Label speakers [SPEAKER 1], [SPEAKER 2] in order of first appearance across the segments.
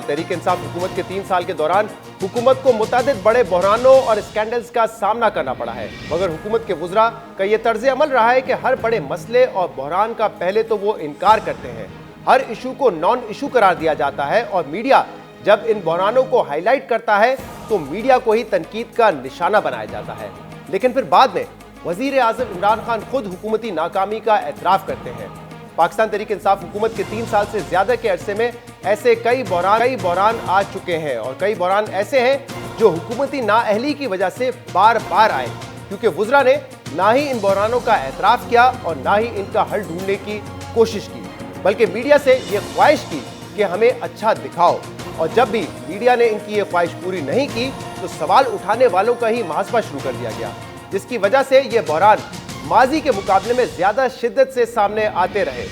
[SPEAKER 1] तहरीक इंसाफ हुकूमत के 3 साल के दौरान हुकूमत को मुतादिद बड़े बहरानों और स्कैंडल्स का सामना करना पड़ा है, मगर हुकूमत के वुज़रा का यह तर्ज अमल रहा है कि हर बड़े मसले और बहरान का पहले तो वो इनकार करते हैं, हर इशू को नॉन इशू करार दिया जाता है और मीडिया जब इन बहरानों को हाईलाइट करता है तो मीडिया को ही तनकीद का निशाना बनाया जाता है। लेकिन फिर बाद में वजीर आज़म इमरान खान खुद हुकूमती नाकामी का एतराफ़ करते हैं। पाकिस्तान तहरीक इंसाफ हुकूमत के 3 साल से ज्यादा के अरसे में ऐसे कई बहरान आ चुके हैं और कई बहरान ऐसे हैं जो हुकूमती नाअहली की वजह से बार बार आए, क्योंकि वुज़रा ने ना ही इन बहरानों का एतराफ़ किया और ना ही इनका हल ढूंढने की कोशिश की, बल्कि मीडिया से ये ख्वाहिश की कि हमें अच्छा दिखाओ। और जब भी मीडिया ने इनकी ये ख्वाहिश पूरी नहीं की तो सवाल उठाने वालों का ही मुहासबा शुरू कर दिया गया, जिसकी वजह से ये बहरान माजी के मुकाबले में ज्यादा शिद्दत से सामने आते रहे।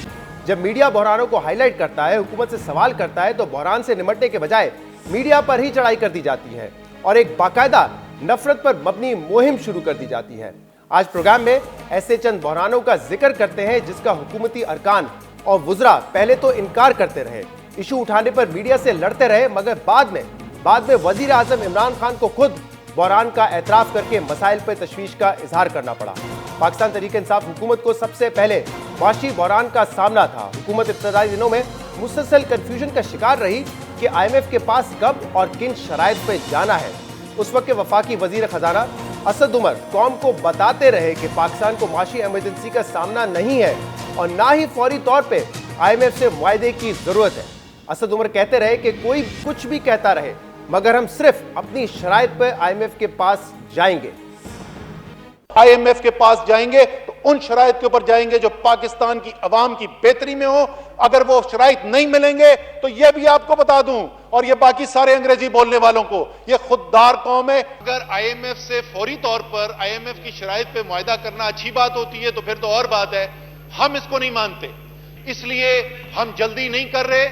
[SPEAKER 1] जब मीडिया बहरानों को हाईलाइट करता है, हुकूमत से सवाल करता है, तो बहरान से निमटने के बजाय मीडिया पर ही चढ़ाई कर दी जाती है और एक बाकायदा नफरत पर मबनी मुहिम शुरू कर दी जाती है। आज प्रोग्राम में ऐसे चंद बहरानों का जिक्र करते हैं जिसका हुकूमती अरकान और वुज़रा पहले तो इनकार करते रहे, इशू उठाने पर मीडिया से लड़ते रहे, मगर बाद में वजीर आज़म इमरान खान को खुद बहरान का एतराफ़ करके मसाइल पर तशवीश का इजहार करना पड़ा। पाकिस्तान तहरीक इंसाफ हुकूमत को सबसे पहले माशी बहरान का सामना था। हुकूमत इब्तदाई दिनों में मुसलसल कन्फ्यूजन का शिकार रही कि IMF के पास कब और किन शराइत पर जाना है। उस वक्त के वफाकी वजीर खजाना असद उमर कौम को बताते रहे कि पाकिस्तान को माशी एमरजेंसी का सामना नहीं है और ना ही फौरी तौर पर IMF से मुआहदे की जरूरत है। असद उमर कहते रहे कि कोई कुछ भी कहता रहे, मगर हम सिर्फ अपनी शराइत पर IMF के पास जाएंगे।
[SPEAKER 2] IMF के पास जाएंगे तो उन शराइत के ऊपर जाएंगे जो पाकिस्तान की अवाम की बेहतरी में हो। अगर वो शराइत नहीं मिलेंगे तो यह भी आपको बता दूं, और ये बाकी सारे अंग्रेजी बोलने वालों को, ये खुददार कौम है। अगर IMF से फौरी तौर पर IMF की शराइत पे मुआहदा करना अच्छी बात होती है तो फिर तो और बात है। हम इसको नहीं मानते, इसलिए हम जल्दी नहीं कर रहे।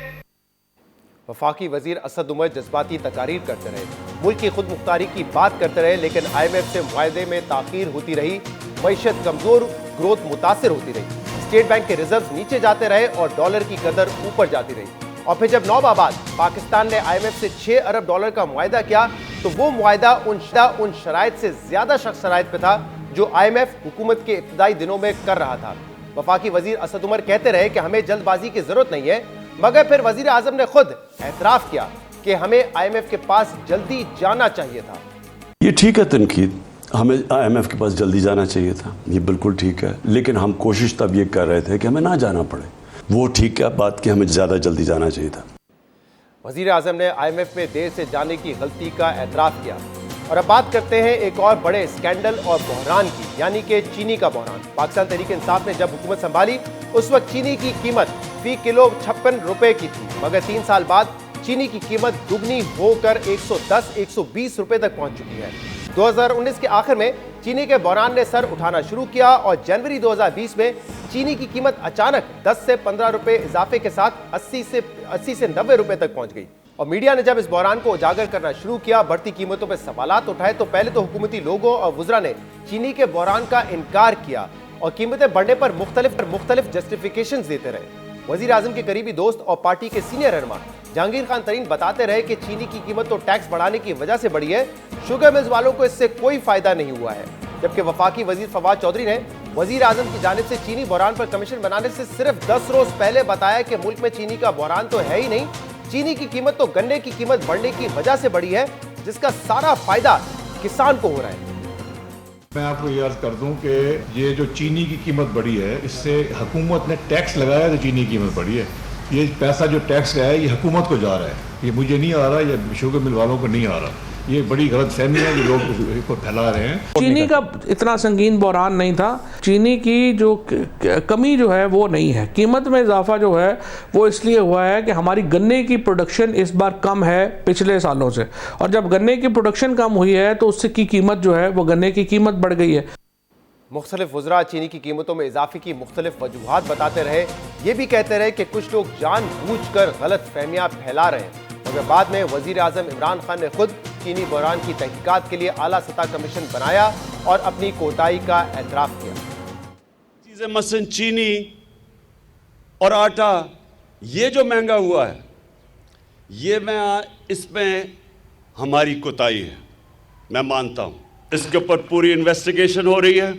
[SPEAKER 1] वफाकी वजीर असद उमर जज्बाती तकारीर करते रहे, मुल्क की खुद मुख्तारी की बात करते रहे, लेकिन IMF से मुआहदे में ताखीर होती रही, मईशत कमजोर, ग्रोथ मुतासिर होती रही, स्टेट बैंक के रिजर्व नीचे जाते रहे और डॉलर की कदर ऊपर जाती रही। और फिर जब नौबा बाद पाकिस्तान ने IMF से 6 अरब डॉलर का मुआहदा किया तो वो मुआहदा उन शराइत से ज्यादा सख्त शराइत पे था जो IMF हुकूमत के इब्तदाई दिनों में कर रहा था। वफाकी वजीर असद उमर कहते रहे कि हमें जल्दबाजी की जरूरत नहीं है, मगर फिर वजीर आजम ने खुद एतराफ किया कि हमें IMF के पास जल्दी जाना चाहिए था।
[SPEAKER 3] ये ठीक है तनकीद, हमें IMF के पास जल्दी जाना चाहिए था, ये बिल्कुल ठीक है, लेकिन हम कोशिश तब ये कर रहे थे कि हमें ना जाना पड़े। वो ठीक है बात कि हमें ज़्यादा जल्दी जाना चाहिए था।
[SPEAKER 1] वजीर आजम ने IMF में देर से जाने की गलती का एतराफ़ किया। और अब बात करते हैं एक और बड़े स्कैंडल और बहरान की, यानी कि चीनी का बहरान। पाकिस्तान तहरीक इंसाफ ने जब हुकूमत संभाली उस वक्त चीनी की कीमत फी किलो 56 रुपए की थी, मगर 3 साल बाद चीनी की कीमत दुगनी होकर 110-120 रुपए तक पहुंच चुकी है। 2019 के आखिर में चीनी के बहरान ने सर उठाना शुरू किया और जनवरी 2020 में चीनी की कीमत अचानक 10 से 15 रुपए इजाफे के साथ 80 से 90 रुपए तक पहुंच गई। और मीडिया ने जब इस बहरान को उजागर करना शुरू किया, बढ़ती कीमतों पर सवालात उठाए, तो पहले तो हुकूमती लोगों और वुज़रा ने चीनी के बहरान का इनकार किया और कीमतें बढ़ने पर मुख्तलिफ जस्टिफिकेशंस देते रहे। वजीर आजम के करीबी दोस्त और पार्टी के सीनियर रहनुमा जहांगीर खान तरीन बताते रहे कि चीनी की कीमत तो टैक्स बढ़ाने की वजह से बढ़ी है, शुगर मिल्स वालों को इससे कोई फायदा नहीं हुआ है। जबकि वफाकी वजीर फवाद चौधरी ने वजीर आजम की जानिब से चीनी बहरान पर कमीशन बनाने से सिर्फ 10 रोज पहले बताया कि मुल्क में चीनी का बहरान तो है ही नहीं, चीनी की कीमत तो गन्ने की कीमत बढ़ने की वजह से बढ़ी है, जिसका सारा फायदा किसान को हो रहा है।
[SPEAKER 4] मैं आपको ये अर्ज कर दूं कि ये जो चीनी की कीमत बढ़ी है, इससे हुकूमत ने टैक्स लगाया तो चीनी की कीमत बढ़ी है। ये पैसा जो टैक्स का है ये हुकूमत को जा रहा है, ये मुझे नहीं आ रहा, ये शुगर मिल वालों को नहीं आ रहा। ये बड़ी गलत फहमी है जो लोग इसको फैला रहे हैं।
[SPEAKER 5] चीनी का इतना संगीन बहरान नहीं था, चीनी की जो कमी जो है वो नहीं है, कीमत में इजाफा जो है वो इसलिए हुआ है कि हमारी गन्ने की प्रोडक्शन इस बार कम है पिछले सालों से, और जब गन्ने की प्रोडक्शन कम हुई है तो उससे की कीमत जो है वो गन्ने की कीमत बढ़ गई है।
[SPEAKER 1] मुख्तलिफ वुज़रा चीनी की कीमतों में इजाफे की मुख्तलिफ वजूहात बताते रहे, ये भी कहते रहे कि कुछ लोग जानबूझकर गलत फहमियाँ फैला रहे हैं, मगर बाद में वजीर आजम इमरान खान ने खुद चीनी बहरान की तहकीकात के लिए आला सतह कमीशन बनाया और अपनी कोताही का एतराफ़ किया।
[SPEAKER 6] चीज़ें मसलन चीनी और आटा, ये जो महंगा हुआ है, इसमें हमारी कोताही है, मैं मानता हूं। इसके ऊपर पूरी इन्वेस्टिगेशन हो रही है,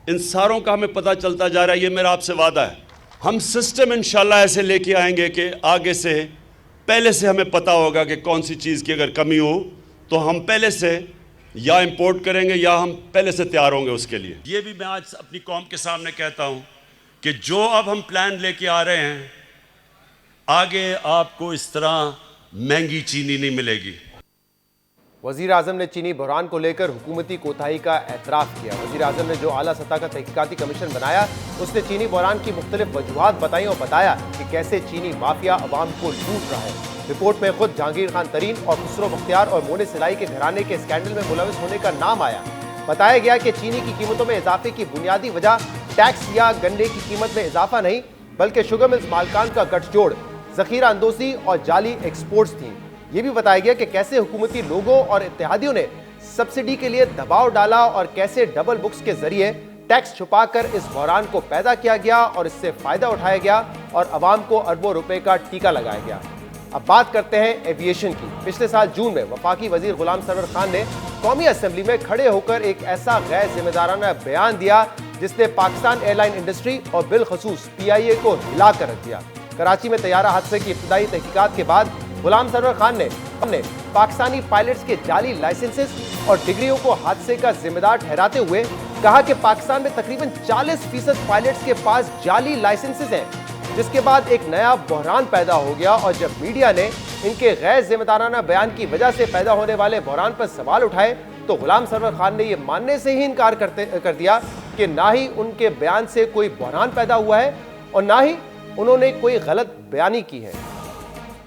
[SPEAKER 6] इन सारों का हमें पता चलता जा रहा है। ये मेरा आपसे वादा है, हम सिस्टम इंशाल्लाह ऐसे लेके आएंगे कि आगे से पहले से हमें पता होगा कि कौन सी चीज़ की अगर कमी हो तो हम पहले से या इंपोर्ट करेंगे या हम पहले से तैयार होंगे उसके लिए। ये भी मैं आज अपनी कौम के सामने कहता हूं कि जो अब हम प्लान लेके आ रहे हैं, आगे आपको इस तरह महंगी चीनी नहीं मिलेगी।
[SPEAKER 1] वजीर आजम ने चीनी बहरान को लेकर हुकूमती कोताही का एतराफ़ किया। वजीर आजम ने जो आला सतह का तहकीकाती कमीशन बनाया, उसने चीनी बहरान की मुख्तलिफ वजूहात बताई और बताया कि कैसे चीनी माफिया अवाम को लूट रहा है। रिपोर्ट में खुद जहांगीर खान तरीन और खुसरो मुख्तियार और मोने सिलाई के घराने के स्कैंडल में मुलविस होने का नाम आया। बताया गया कि चीनी की कीमतों में इजाफे की बुनियादी वजह टैक्स या गन्ने की कीमत में इजाफा नहीं, बल्कि शुगर मिल्स मालकान का गठजोड़, जखीरा अंदोसी और जाली एक्सपोर्ट्स थी। ये भी बताया गया कि कैसे हुकूमती लोगों और इत्तेहादियों ने सब्सिडी के लिए दबाव डाला और कैसे डबल बुक्स के जरिए टैक्स छुपाकर इस बहरान को पैदा किया गया और इससे फायदा उठाया गया और अवाम को अरबों रुपए का टीका लगाया गया। अब बात करते हैं एविएशन की। पिछले साल जून में वफाकी वजीर गुलाम सरवर खान ने कौमी असेंबली में खड़े होकर एक ऐसा गैर जिम्मेदाराना बयान दिया जिसने पाकिस्तान एयरलाइन इंडस्ट्री और बिलखसूस PIA को हिला कर रख दिया। कराची में तैयारा हादसे की इब्तदाई तहकीकात के बाद गुलाम सरवर खान ने पाकिस्तानी पायलट्स के जाली लाइसेंसेस और डिग्रियों को हादसे का जिम्मेदार ठहराते हुए कहा कि पाकिस्तान में तकरीबन 40% पायलट्स के पास जाली लाइसेंसेस हैं, जिसके बाद एक नया बहरान पैदा हो गया। और जब मीडिया ने इनके गैर जिम्मेदाराना बयान की वजह से पैदा होने वाले बहरान पर सवाल उठाए तो गुलाम सरवर खान ने यह मानने से ही इनकार कर दिया कि ना ही उनके बयान से कोई बहरान पैदा हुआ है और ना ही उन्होंने कोई गलत बयानी की है।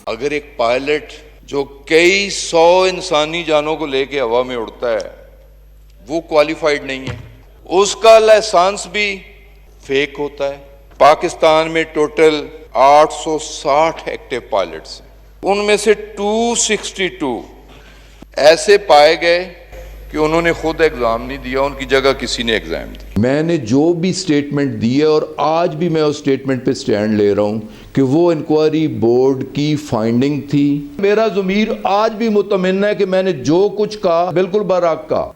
[SPEAKER 7] अगर एक पायलट जो कई 100 इंसानी जानों को लेके हवा में उड़ता है वो क्वालिफाइड नहीं है, उसका लाइसेंस भी फेक होता है। पाकिस्तान में टोटल 860 एक्टिव पायलट्स हैं, उनमें से 262 ऐसे पाए गए कि उन्होंने खुद एग्जाम नहीं दिया, उनकी जगह किसी ने एग्जाम दिया। मैंने जो भी स्टेटमेंट दी है और आज भी मैं उस स्टेटमेंट पे स्टैंड ले रहा हूं कि वो इंक्वायरी बोर्ड की फाइंडिंग थी। मेरा ज़मीर आज भी मुतमइन्न है कि मैंने जो कुछ कहा बिल्कुल बराक कहा।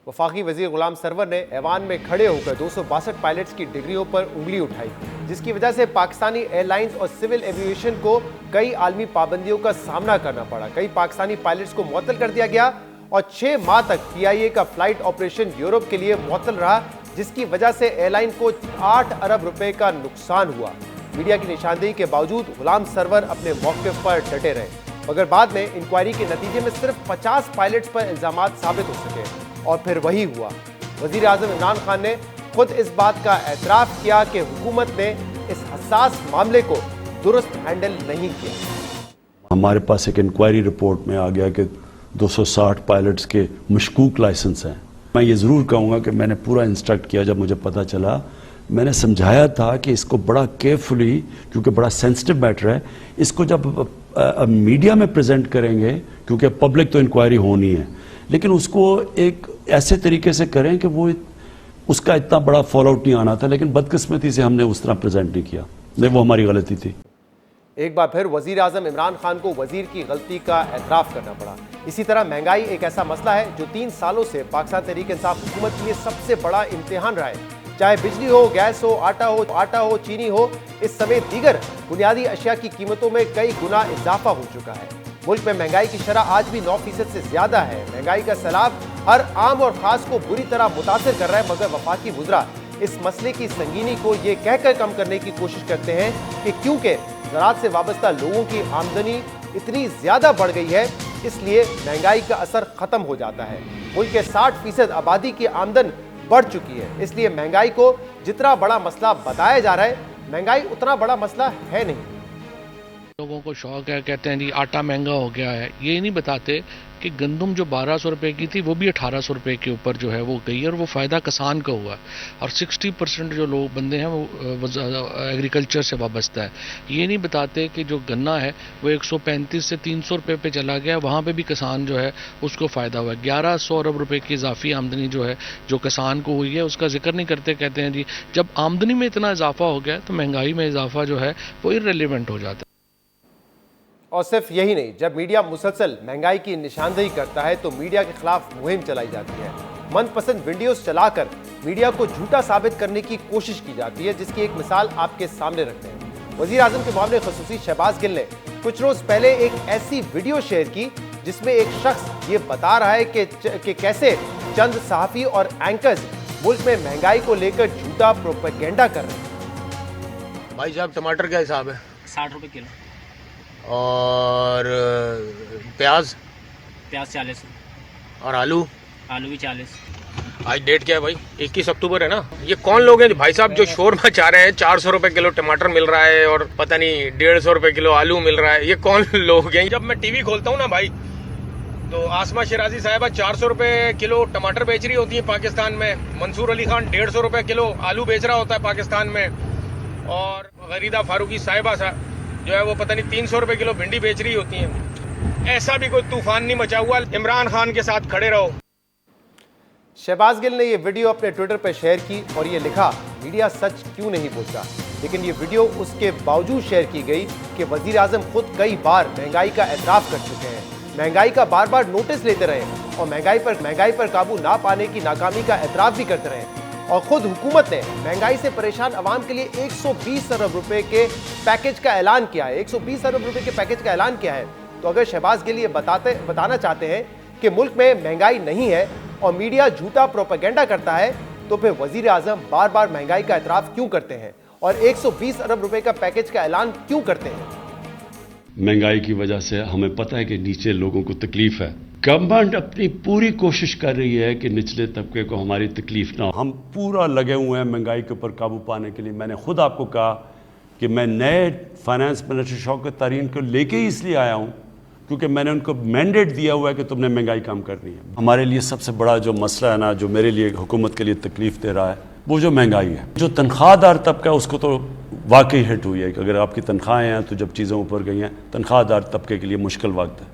[SPEAKER 1] वफाकी वजीर गुलाम सरवर ने ऐवान में खड़े होकर 262 पायलट्स की डिग्रियों पर उंगली उठाई, जिसकी वजह से पाकिस्तानी एयरलाइंस और सिविल एविएशन को कई आलमी पाबंदियों का सामना करना पड़ा। कई पाकिस्तानी पायलट्स को मुअत्तल कर दिया गया और 6 माह तक PIA का फ्लाइट ऑपरेशन यूरोप के लिए मुअत्तल रहा, जिसकी वजह से एयरलाइन को 8 अरब रुपए का नुकसान हुआ। मीडिया की निशानदेही के बावजूद गुलाम सरवर अपने मौक़िफ़ पर डटे रहे, मगर बाद में इंक्वायरी के नतीजे में सिर्फ 50 पायलट्स पर इल्जामात साबित हो सके और फिर वही हुआ। वज़ीर आज़म इमरान खान ने खुद इस बात का एतराफ़ किया कि हुकूमत ने इस हसास मामले को दुरुस्त हैंडल नहीं किया।
[SPEAKER 3] हमारे पास एक इंक्वायरी रिपोर्ट में आ गया कि 260 पायलट्स के मशकूक लाइसेंस हैं। मैं ये ज़रूर कहूँगा कि मैंने पूरा इंस्ट्रक्ट किया, जब मुझे पता चला मैंने समझाया था कि इसको बड़ा केयरफुली, क्योंकि बड़ा सेंसिटिव मैटर है, इसको जब मीडिया में प्रेजेंट करेंगे, क्योंकि पब्लिक तो इंक्वायरी होनी है, लेकिन उसको एक ऐसे तरीके से करें कि वो उसका इतना बड़ा फॉल आउट नहीं आना था। लेकिन बदकिस्मती से हमने उस तरह प्रेजेंट नहीं किया, नहीं, वो हमारी गलती थी।
[SPEAKER 1] एक बार फिर वजीर आजम इमरान खान को वजीर की गलती का एतराफ़ करना पड़ा। इसी तरह महंगाई एक ऐसा मसला है जो 3 सालों से पाकिस्तान तहरीक इंसाफ हुकूमत के लिए सबसे बड़ा इम्तिहान रहा है। चाहे बिजली हो, गैस हो, आटा हो, चीनी हो, इस समेत दीगर बुनियादी अशिया की कीमतों में कई गुना इजाफा हो चुका है। मुल्क में महंगाई की शरह आज भी 9% से ज्यादा है। महंगाई का सैलाब हर आम और खास को बुरी तरह मुतासिर कर रहा है, मगर वफाकी वुज़रा इस मसले की संगीनी को ये कहकर कम करने की कोशिश करते हैं कि क्योंकि ज़राअत से वाबस्ता लोगों की आमदनी इतनी ज्यादा बढ़ गई है, इसलिए महंगाई का असर खत्म हो जाता है। मुल्क के 60% आबादी की आमदन बढ़ चुकी है, इसलिए महंगाई को जितना बड़ा मसला बताया जा रहा है, महंगाई उतना बड़ा मसला है नहीं।
[SPEAKER 5] लोगों को शौक है, कहते हैं जी आटा महंगा हो गया है, ये नहीं बताते कि गंदम जो 1200 रुपए की थी वो भी 1800 रुपए के ऊपर जो है वो गई है, और वो फ़ायदा किसान का हुआ। और 60% जो लोग बंदे हैं वो एग्रीकल्चर से वाबस्ता है। ये नहीं बताते कि जो गन्ना है वो 135 से 300 रुपये पे चला गया, वहाँ पे भी किसान जो है उसको फ़ायदा हुआ है। 1100 अरब रुपये की इजाफी आमदनी जो है जो किसान को हुई है, उसका जिक्र नहीं करते। कहते हैं जी जब आमदनी में इतना इजाफा हो गया तो महंगाई में इजाफा जो है वो इर्रेलेवेंट हो जाता है।
[SPEAKER 1] और सिर्फ यही नहीं, जब मीडिया मुसलसल महंगाई की निशानदेही करता है तो मीडिया के खिलाफ मुहिम चलाई जाती है। मनपसंद वीडियोस चलाकर मीडिया को झूठा साबित करने की कोशिश की जाती है, जिसकी एक मिसाल आपके सामने रखते हैं। वजीर आजम के मामले खुसूसी शहबाज गिल ने कुछ रोज पहले एक ऐसी वीडियो शेयर की जिसमें एक शख्स ये बता रहा है कि कैसे चंद सहाफी और एंकर्स मुल्क में महंगाई को लेकर झूठा प्रोपेगेंडा कर रहे हैं।
[SPEAKER 8] भाई साहब टमाटर क्या हिसाब है?
[SPEAKER 9] 60 रुपये किलो।
[SPEAKER 8] और प्याज?
[SPEAKER 9] प्याज 40।
[SPEAKER 8] और आलू?
[SPEAKER 9] आलू भी 40।
[SPEAKER 8] आज डेट क्या है भाई? 21 अक्टूबर है ना। ये कौन लोग हैं भाई साहब जो शोर मचा रहे हैं? 400 रुपए किलो टमाटर मिल रहा है और पता नहीं 150 रुपए किलो आलू मिल रहा है। ये कौन लोग हैं? जब मैं टीवी खोलता हूँ ना भाई, तो आसमा शिराजी साहिबा 400 रुपए किलो टमाटर बेच रही होती है पाकिस्तान में। मंसूर अली खान 150 रुपए किलो आलू बेच रहा होता है पाकिस्तान में। और गरीदा फारूकी साहिबा जो है वो पता नहीं 300 रुपए किलो भिंडी बेच रही होती है। ऐसा भी कोई तूफान नहीं मचा हुआ। इमरान खान के साथ खड़े रहो।
[SPEAKER 1] शहबाज गिल ने यह वीडियो अपने ट्विटर पर शेयर की और ये लिखा, मीडिया सच क्यों नहीं बोलता। लेकिन ये वीडियो उसके बावजूद शेयर की गई कि वजीर आजम खुद कई बार महंगाई का एतराफ कर चुके हैं, महंगाई का बार बार नोटिस लेते रहे और महंगाई पर काबू ना पाने की नाकामी का एतराफ भी करते रहे। और खुद हुकूमत ने महंगाई से परेशान अवाम के लिए 120 अरब रुपए के पैकेज का ऐलान किया है। 120 अरब रुपए के पैकेज का ऐलान किया है। तो अगर शहबाज गिल ये बताना चाहते हैं कि मुल्क में महंगाई नहीं है और मीडिया झूठा प्रोपेगेंडा करता है, तो फिर वजीर आजम बार बार महंगाई का एतराफ क्यों करते हैं और 120 अरब रुपए का पैकेज का ऐलान क्यों करते हैं?
[SPEAKER 3] महंगाई की वजह से हमें पता है कि नीचे लोगों को तकलीफ है। गवर्नमेंट अपनी पूरी कोशिश कर रही है कि निचले तबके को हमारी तकलीफ ना हो। हम पूरा लगे हुए हैं महंगाई के ऊपर काबू पाने के लिए। मैंने खुद आपको कहा कि मैं नए फाइनेंस मिनिस्टर शौकत तरीन को लेके ही इसलिए आया हूं क्योंकि मैंने उनको मैंडेट दिया हुआ है कि तुमने महंगाई कम करनी है। हमारे लिए सबसे बड़ा जो मसला है ना, जो मेरे लिए हुकूमत के लिए तकलीफ दे रहा है, वो जो महंगाई है। जो तनख्वाहदार तबका है उसको तो वाकई हिट हुई है कि अगर आपकी तनख्वाहें हैं तो जब चीज़ें ऊपर गई हैं, तनख्वाहदार तबके के लिए मुश्किल वक्त है।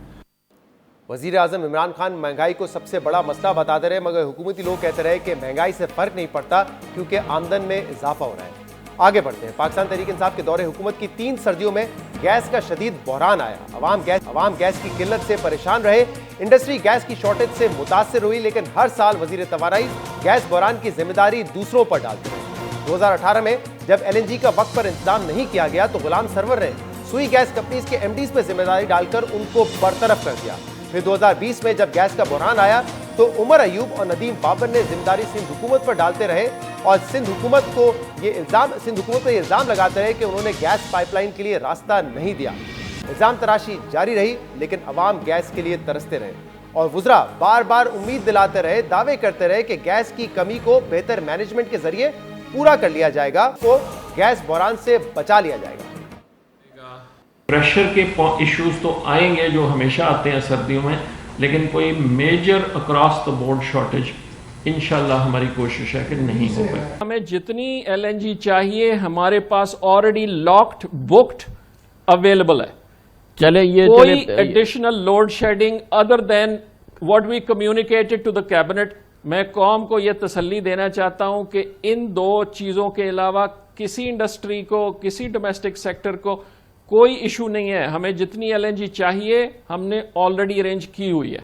[SPEAKER 1] वजीर आजम इमरान खान महंगाई को सबसे बड़ा मसला बताते रहे, मगर हुकूमती लोग कहते रहे कि महंगाई से फर्क नहीं पड़ता क्योंकि आमदन में इजाफा हो रहा है। आगे बढ़ते हैं। पाकिस्तान तहरीक इंसाफ के दौरे हुकूमत की 3 सर्दियों में गैस का शदीद बहरान आया। अवाम गैस की किल्लत से परेशान रहे, इंडस्ट्री गैस की शॉर्टेज से मुतासर हुई, लेकिन हर साल वजीर तवानाई गैस बहरान की जिम्मेदारी दूसरों पर डालते रहे। 2018 में जब LNG का वक्त पर इंतजाम नहीं किया गया तो गुलाम सरवर ने सुई गैस कंपनीज के MDs पर जिम्मेदारी डालकर उनको बरतरफ कर दिया। फिर 2020 में जब गैस का बहरान आया तो उमर अयूब और नदीम बाबर ने जिम्मेदारी सिंध हुकूमत पर डालते रहे और सिंध हुकूमत पर ये इल्जाम लगाते रहे कि उन्होंने गैस पाइपलाइन के लिए रास्ता नहीं दिया। इल्जाम तराशी जारी रही, लेकिन अवाम गैस के लिए तरसते रहे और वुज़रा बार बार उम्मीद दिलाते रहे, दावे करते रहे कि गैस की कमी को बेहतर मैनेजमेंट के जरिए पूरा कर लिया जाएगा, तो गैस बहरान से बचा लिया जाएगा।
[SPEAKER 10] प्रेशर के इश्यूज तो आएंगे जो हमेशा आते हैं सर्दियों में, लेकिन कोई major across the board shortage इंशाल्लाह हमारी कोशिश है कि नहीं होगा। हमें जितनी LNG चाहिए हमारे पास ऑलरेडी लॉक्ड बुक्ड अवेलेबल है।
[SPEAKER 8] चले ये
[SPEAKER 10] कोई additional load shedding other than what we communicated to the cabinet. मैं कौम को यह तसल्ली देना चाहता हूं कि इन 2 चीजों के अलावा किसी इंडस्ट्री को, किसी डोमेस्टिक सेक्टर को कोई इशू नहीं है। हमें जितनी LNG चाहिए हमने ऑलरेडी अरेंज की हुई है।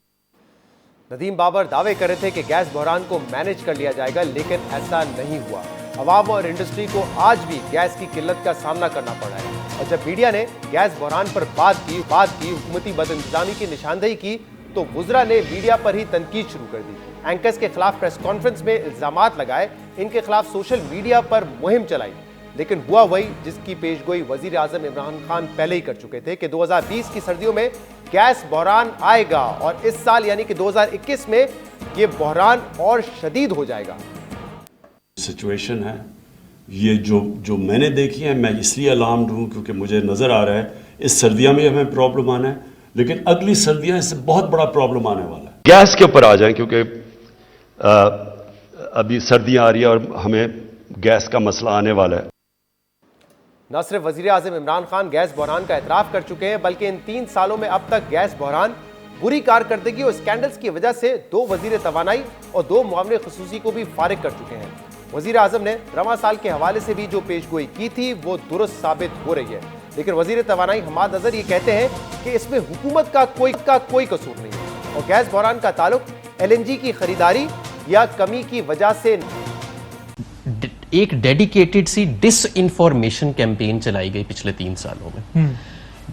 [SPEAKER 1] नदीम बाबर दावे कर रहे थे कि गैस बहरान को मैनेज कर लिया जाएगा, लेकिन ऐसा नहीं हुआ। अवाम और इंडस्ट्री को आज भी गैस की किल्लत का सामना करना पड़ा है। और जब मीडिया ने गैस बहरान पर बात की, हुकूमती बदइंतजामी की निशानदेही की, तो वुज़रा ने मीडिया पर ही तनकीद शुरू कर दी। एंकर्स के खिलाफ प्रेस कॉन्फ्रेंस में इल्जामात लगाए, इनके खिलाफ सोशल मीडिया पर मुहिम चलाई, लेकिन हुआ वही जिसकी पेशगोई वजीर आजम इमरान खान पहले ही कर चुके थे कि 2020 की सर्दियों में गैस बहरान आएगा और इस साल यानी कि 2021 में ये बहरान और शदीद हो जाएगा।
[SPEAKER 3] सिचुएशन है ये जो मैंने देखी है, मैं इसलिए अलार्म्ड हूँ क्योंकि मुझे नज़र आ रहा है इस सर्दियाँ में हमें प्रॉब्लम आना है, लेकिन अगली सर्दियाँ इससे बहुत बड़ा प्रॉब्लम आने वाला है। गैस के ऊपर आ जाएं क्योंकि अभी सर्दियाँ आ रही है और हमें गैस का मसला आने वाला है।
[SPEAKER 1] न सिर्फ वजीर आजम इमरान खान गैस बहरान का एतराफ़ कर चुके हैं, बल्कि इन 3 सालों में अब तक गैस बहरान, बुरी कारकर्दगी और स्कैंडल्स की वजह से 2 वजीर तवानाई और 2 मुआविन खुसूसी को भी फारिग कर चुके हैं। वजीर आजम ने रवां साल के हवाले से भी जो पेशगोई की थी वो दुरुस्त साबित हो रही है। लेकिन वजीर तवानाई हमाद अजहर ये कहते हैं कि इसमें हुकूमत का कोई कसूर नहीं है और गैस बहरान का ताल्लुक LNG की खरीदारी या कमी की वजह से।
[SPEAKER 11] एक डेडिकेटेड सी डिसइंफॉर्मेशन कैंपेन चलाई गई पिछले 3 सालों में,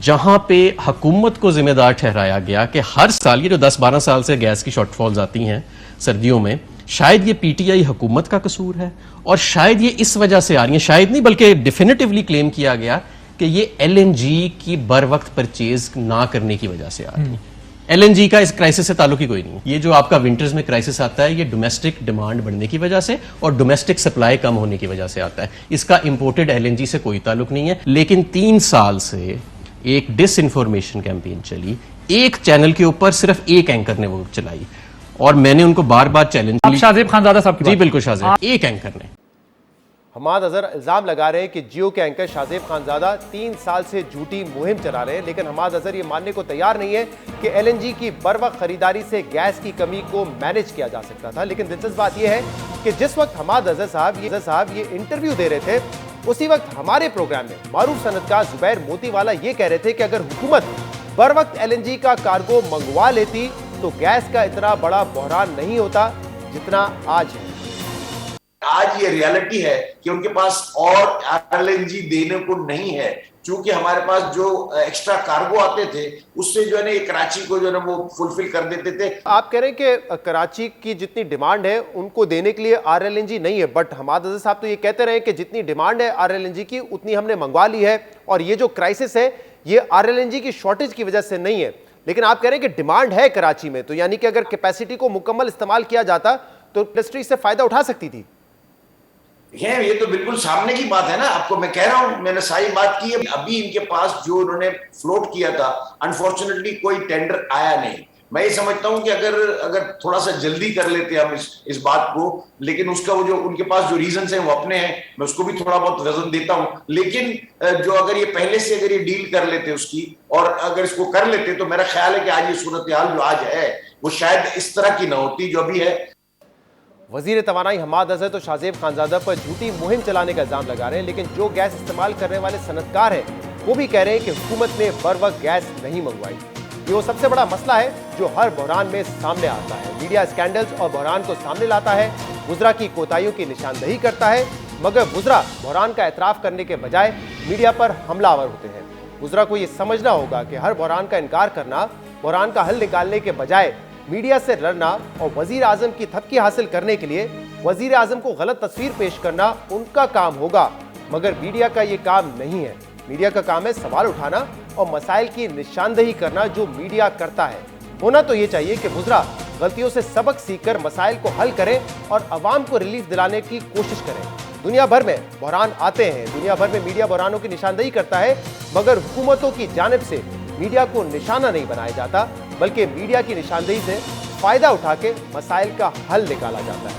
[SPEAKER 11] जहां पे हुकूमत को जिम्मेदार ठहराया गया कि हर साल ये जो 10-12 साल से गैस की शॉर्टफॉल्स आती हैं सर्दियों में, शायद ये PTI हुकूमत का कसूर है और शायद ये इस वजह से आ रही है, शायद नहीं बल्कि डेफिनेटिवली क्लेम किया गया कि ये LNG की बर वक्त परचेज ना करने की वजह से आ रही है। LNG का इस क्राइसिस से ताल्लुक ही कोई नहीं है। ये जो आपका विंटर्स में क्राइसिस आता है, ये डोमेस्टिक डिमांड बढ़ने की वजह से और डोमेस्टिक सप्लाई कम होने की वजह से आता है। इसका इंपोर्टेड LNG से कोई ताल्लुक नहीं है। लेकिन 3 साल से एक डिसइंफॉर्मेशन कैंपेन चली, एक चैनल के ऊपर सिर्फ एक एंकर ने वो चलाई और मैंने उनको बार बार चैलेंज।
[SPEAKER 12] शाहजेब खानजादा साहब की
[SPEAKER 11] जी बिल्कुल, शाहजेब एक एंकर ने।
[SPEAKER 1] हमाद अजहर इल्जाम लगा रहे हैं कि जियो के एंकर शाहजेब खानजादा 3 साल से झूठी मुहिम चला रहे हैं, लेकिन हमाद अजहर ये मानने को तैयार नहीं है कि LNG की बरवक्त खरीदारी से गैस की कमी को मैनेज किया जा सकता था। लेकिन दिलचस्प बात यह है कि जिस वक्त हमाद अजहर साहब ये इंटरव्यू दे रहे थे, उसी वक्त हमारे प्रोग्राम में मारूफ सनतकार जुबैर मोतीवाला ये कह रहे थे कि अगर हुकूमत बर वक्त LNG का कार्गो मंगवा लेती तो गैस का इतना बड़ा बहरान नहीं होता जितना आज है।
[SPEAKER 13] आज ये रियलिटी है कि उनके पास और LNG देने को नहीं है, क्योंकि हमारे पास जो एक्स्ट्रा कार्गो आते थे उससे जो है ना कराची को जो है ना वो फुलफिल कर देते थे।
[SPEAKER 1] आप कह रहे हैं कि कराची की जितनी डिमांड है उनको देने के लिए RLNG नहीं है, बट हमाद अजहर साहब तो ये कहते रहे कि जितनी डिमांड है RLNG की उतनी हमने मंगवा ली है और ये जो क्राइसिस है ये RLNG की शॉर्टेज की वजह से नहीं है। लेकिन आप कह रहे हैं कि डिमांड है कराची में, तो यानी कि अगर कैपेसिटी को मुकम्मल इस्तेमाल किया जाता तो इंडस्ट्री से फायदा उठा सकती थी।
[SPEAKER 13] ये तो बिल्कुल सामने की बात है ना, आपको मैं कह रहा हूं, मैंने सारी बात की है। अभी इनके पास जो उन्होंने फ्लोट किया था, अनफॉर्चुनेटली कोई टेंडर आया नहीं। मैं ये समझता हूं कि अगर थोड़ा सा जल्दी कर लेते हम इस बात को, लेकिन उसका वो जो उनके पास जो रीजंस हैं वो अपने हैं, मैं उसको भी थोड़ा बहुत वजन देता हूं। लेकिन जो अगर ये पहले से अगर ये डील कर लेते उसकी और अगर इसको कर लेते तो मेरा ख्याल है कि आज ये सूरत हाल जो आज है वो शायद इस तरह की ना होती जो अभी है।
[SPEAKER 1] वजीर तवानाई हमाद अजहर तो शाहजेब खानजादा पर झूठी मुहिम चलाने का इल्जाम लगा रहे हैं, लेकिन जो गैस इस्तेमाल करने वाले सनतकार हैं वो भी कह रहे हैं कि हुकूमत ने बर वक्त गैस नहीं मंगवाई। ये वो सबसे बड़ा मसला है जो हर बहरान में सामने आता है। मीडिया स्कैंडल्स और बहरान को सामने लाता है, वुज़रा की कोताहियों की निशानदही करता है, मगर वुज़रा बहरान का एतराफ़ करने के बजाय मीडिया पर हमलावर होते हैं। वुज़रा को ये समझना होगा कि हर बहरान का इनकार करना, बहरान का हल निकालने के बजाय मीडिया से लड़ना और वजीर आजम की थपकी हासिल करने के लिए वजीर आजम को गलत तस्वीर पेश करना उनका काम होगा, मगर मीडिया का ये काम नहीं है। मीडिया का काम है सवाल उठाना और मसाइल की निशानदही करना, जो मीडिया करता है। होना तो ये चाहिए कि वुज़रा गलतियों से सबक सीखकर मसाइल को हल करें और अवाम को रिलीफ दिलाने की कोशिश करें। दुनिया भर में बहरान आते हैं, दुनिया भर में मीडिया बहरानों की निशानदही करता है, मगर हुकूमतों की जानिब से मीडिया को निशाना नहीं बनाया जाता, बल्कि मीडिया की निशानदही से फायदा उठा के मसाइल का हल निकाला जाता है।